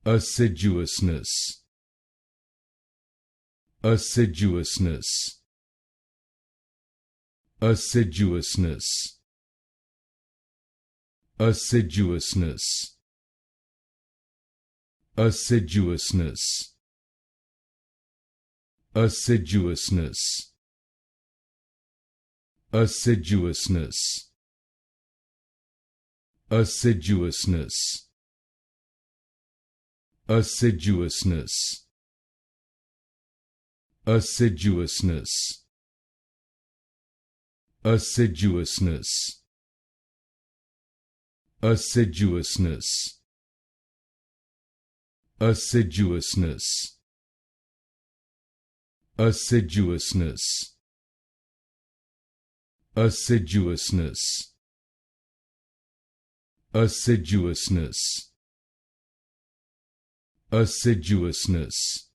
Assiduousness. Assiduousness. Assiduousness. Assiduousness. Assiduousness. Assiduousness. Assiduousness. Assiduousness. Assiduousness. Assiduousness. Assiduousness. Assiduousness. Assiduousness. Assiduousness. Assiduousness. Assiduousness. Assiduousness.